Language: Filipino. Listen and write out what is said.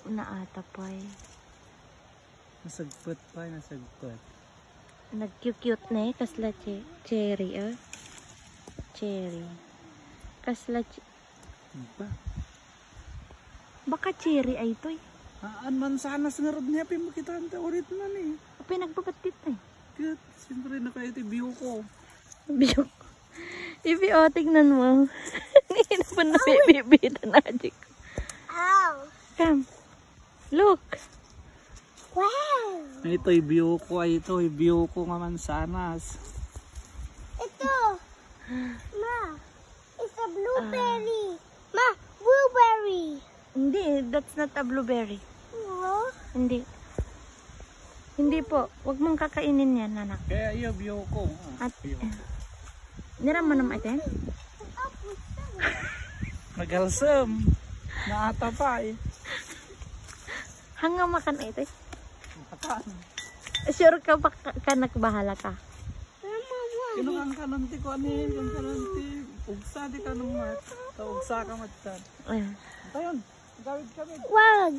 naatapay. Nasagpot pa, nasagpot. Nag-cute na eh. Kasla cherry, ah. Cherry. Kasla Ba? baka cherry ay ito eh. Haan man sana sa narod niya, pimakitaan ta ulit man eh. Pinagbabatit eh. Kaya, siyempre na kayo ito, view ko. Biyok. Ibi, oh, tignan mo. Hindi na pa nabibibita na, Ajik. Ow. Come. Look. Wow. Ito, view ko ay ito, view ko nga mansanas. Ito. Ma. It's a blueberry. Ma, blueberry. Hindi, that's not a blueberry. Oh. Hindi. Hindi po. Huwag mong kakainin yan, anak. Kaya iyo, view ko. At, niram mo naman ito. Nagalsam. Naata pa eh. Hanggang makan ito. Makan. Sure ka ba ka nagbahala ka? Kinukang kananti ko anin, yung kananti. Ugsa di ka nung mat. Ugsa ka matsan. Ayun. Ayun, gawid kami. Wag.